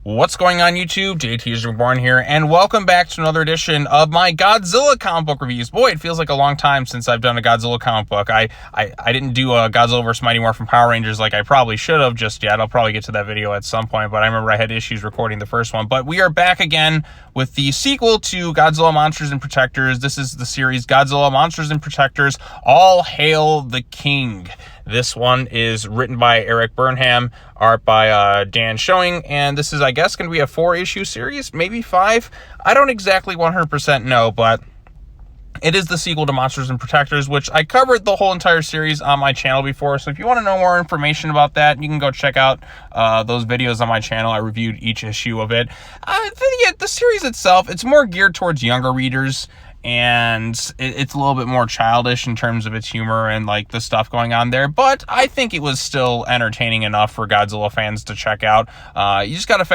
What's going on YouTube? JT is Reborn here, and welcome back to another edition of my Godzilla comic book reviews. Boy, it feels like a long time since I've done a Godzilla comic book. I didn't do a Godzilla vs. Mighty Morphin Power Rangers like I probably should have just yet. I'll probably get to that video at some point, but I remember I had issues recording the first one. But we are back again with the sequel to Godzilla Monsters and Protectors. This is the series Godzilla Monsters and Protectors, All Hail the King. This one is written by Eric Burnham, art by Dan Showing, and this is, I guess, going to be a 4-issue series, maybe 5. I don't exactly 100% know, but it is the sequel to Monsters and Protectors, which I covered the whole entire series on my channel before. So if you want to know more information about that, you can go check out those videos on my channel. I reviewed each issue of it. The series itself, it's more geared towards younger readers, and it's a little bit more childish in terms of its humor and like the stuff going on there, but I think it was still entertaining enough for Godzilla fans to check out. You just gotta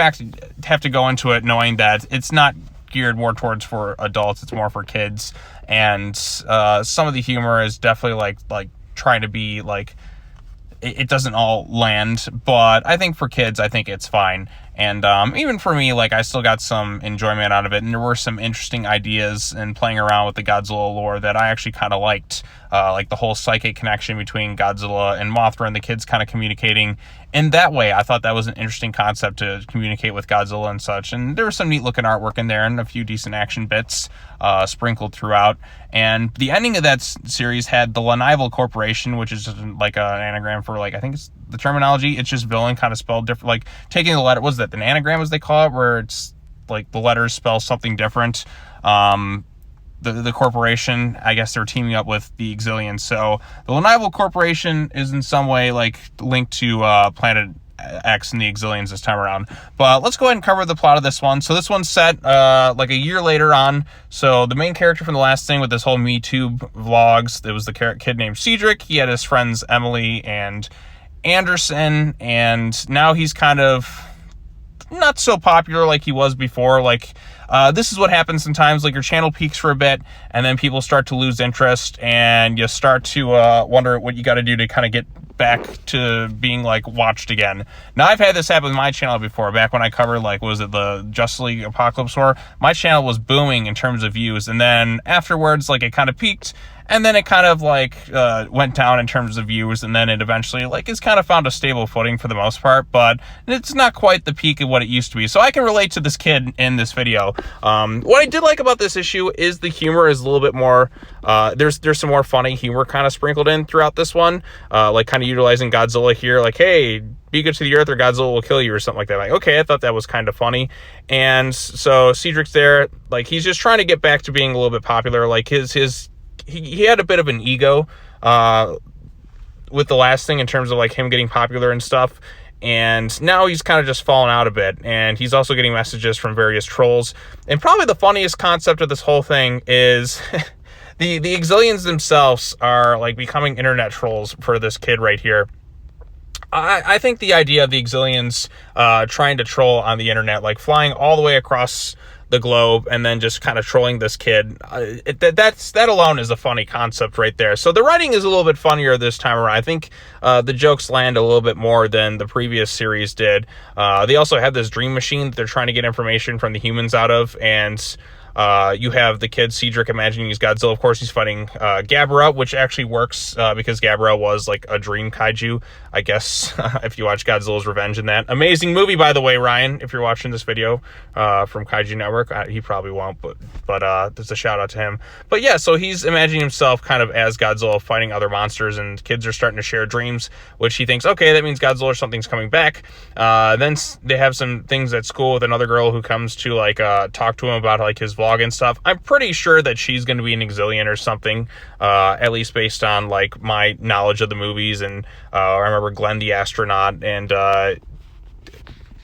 have to go into it knowing that it's not geared more towards for adults, it's more for kids, and some of the humor is definitely like trying to be like, it doesn't all land, but I think for kids, I think it's fine. And even for me, like, I still got some enjoyment out of it, and there were some interesting ideas and playing around with the Godzilla lore that I actually kind of liked, like the whole psychic connection between Godzilla and Mothra and the kids kind of communicating in that way. I thought that was an interesting concept to communicate with Godzilla and such, and there was some neat looking artwork in there and a few decent action bits sprinkled throughout. And the ending of that series had the Lanival Corporation, which is just like an anagram for, like, I think it's the terminology, it's just villain kind of spelled different, like taking the letter, was that an anagram as they call it, where it's like the letters spell something different. The corporation, I guess they're teaming up with the Exilians. So the Lanival Corporation is in some way like linked to Planet X and the Exilians this time around. But let's go ahead and cover the plot of this one. So this one's set like a year later on. So the main character from the last thing with this whole Me Too vlogs, there was the kid named Cedric. He had his friends Emily and Anderson, and now he's kind of not so popular like he was before. Like, this is what happens sometimes, like your channel peaks for a bit and then people start to lose interest and you start to wonder what you got to do to kind of get back to being like watched again. Now, I've had this happen with my channel before. Back when I covered, like, was it the Justice League Apocalypse War, my channel was booming in terms of views, and then afterwards, like, it kind of peaked, and then it kind of like went down in terms of views, and then it eventually like it's kind of found a stable footing for the most part, but it's not quite the peak of what it used to be. So I can relate to this kid in this video. What I did like about this issue is the humor is a little bit more, there's some more funny humor kind of sprinkled in throughout this one, like kind of utilizing Godzilla here, like, hey, be good to the earth or Godzilla will kill you or something like that. Like, okay, I thought that was kind of funny. And so Cedric's there, like, he's just trying to get back to being a little bit popular. Like he had a bit of an ego with the last thing in terms of like him getting popular and stuff, and now he's kind of just fallen out a bit, and he's also getting messages from various trolls. And probably the funniest concept of this whole thing is the Exilians themselves are like becoming internet trolls for this kid right here. I think the idea of the Exilians trying to troll on the internet, like flying all the way across the globe and then just kind of trolling this kid, that alone is a funny concept right there. So the writing is a little bit funnier this time around. I think the jokes land a little bit more than the previous series did. They also have this dream machine that they're trying to get information from the humans out of, and you have the kid Cedric imagining he's Godzilla. Of course, he's fighting Gabara, which actually works because Gabara was like a dream kaiju, I guess, if you watch Godzilla's Revenge in that. Amazing movie, by the way, Ryan, if you're watching this video from Kaiju Network. He probably won't, but there's a shout out to him. But yeah, so he's imagining himself kind of as Godzilla fighting other monsters, and kids are starting to share dreams, which he thinks, okay, that means Godzilla or something's coming back. Then they have some things at school with another girl who comes to like talk to him about like his vlog and stuff. I'm pretty sure that she's going to be an Exilian or something, at least based on like my knowledge of the movies. And I remember Glenn the astronaut and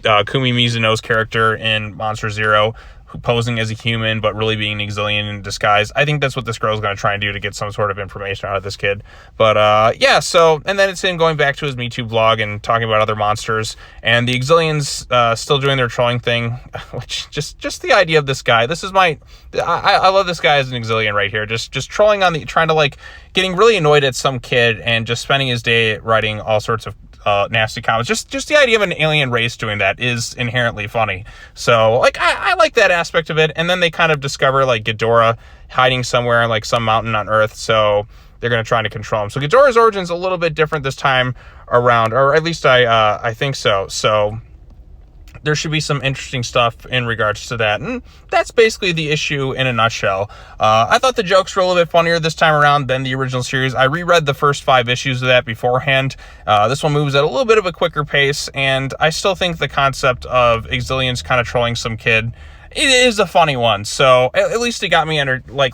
Kumi Mizuno's character in Monster Zero, posing as a human but really being an Exilian in disguise. I think that's what this girl's going to try and do to get some sort of information out of this kid. But yeah, so, and then it's him going back to his Me Too vlog and talking about other monsters, and the Exilians still doing their trolling thing, which just the idea of this guy. This is I love this guy as an Exilian right here, just trolling on trying to like getting really annoyed at some kid and just spending his day writing all sorts of nasty comments. Just the idea of an alien race doing that is inherently funny. So, like, I like that aspect of it. And then they kind of discover, like, Ghidorah hiding somewhere in, like, some mountain on Earth. So they're going to try to control him. So Ghidorah's origin's a little bit different this time around, or at least I think so. So there should be some interesting stuff in regards to that. And that's basically the issue in a nutshell. I thought the jokes were a little bit funnier this time around than the original series. I reread the first 5 issues of that beforehand. This one moves at a little bit of a quicker pace, and I still think the concept of Exilians kind of trolling some kid, it is a funny one. So at least it got me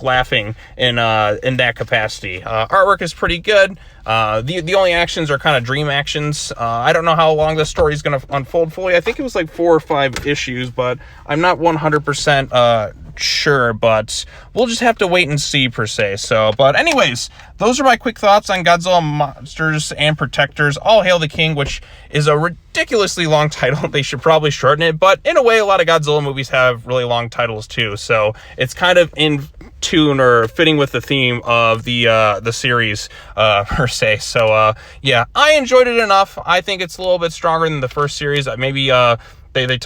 laughing in that capacity. Artwork is pretty good. The only actions are kind of dream actions. I don't know how long the story is going to unfold fully. I think it was like 4 or 5 issues, but I'm not 100% sure, but we'll just have to wait and see per se. So, but anyways, those are my quick thoughts on Godzilla Monsters and Protectors. All Hail the King, which is a ridiculously long title. They should probably shorten it, but in a way, a lot of Godzilla movies have really long titles too. So it's kind of in tune or fitting with the theme of the series per se. So yeah, I enjoyed it enough. I think it's a little bit stronger than the first series. Maybe they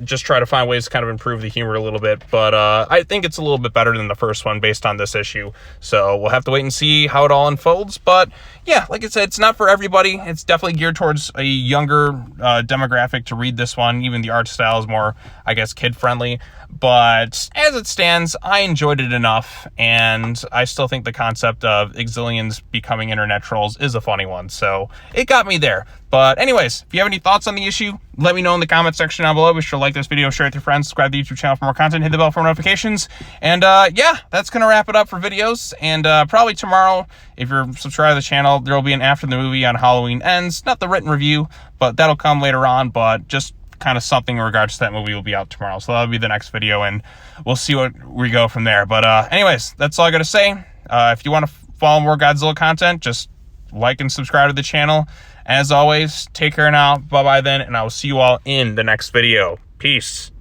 just try to find ways to kind of improve the humor a little bit, but I think it's a little bit better than the first one based on this issue. So we'll have to wait and see how it all unfolds. But yeah, like I said, it's not for everybody. It's definitely geared towards a younger demographic to read this one. Even the art style is more, I guess, kid friendly. But as it stands, I enjoyed it enough, and I still think the concept of Exilians becoming internet trolls is a funny one, so it got me there. But anyways, if you have any thoughts on the issue, let me know in the comment section down below. Be sure to like this video, share it with your friends, subscribe to the YouTube channel for more content, hit the bell for notifications. And yeah, that's going to wrap it up for videos. And probably tomorrow, if you're subscribed to the channel, there will be an After the Movie on Halloween Ends. Not the written review, but that'll come later on, but just kind of something in regards to that movie will be out tomorrow. So that'll be the next video, and we'll see what we go from there. But anyways, that's all I got to say. If you want to follow more Godzilla content, just like and subscribe to the channel. As always, take care now. Bye-bye then, and I will see you all in the next video. Peace.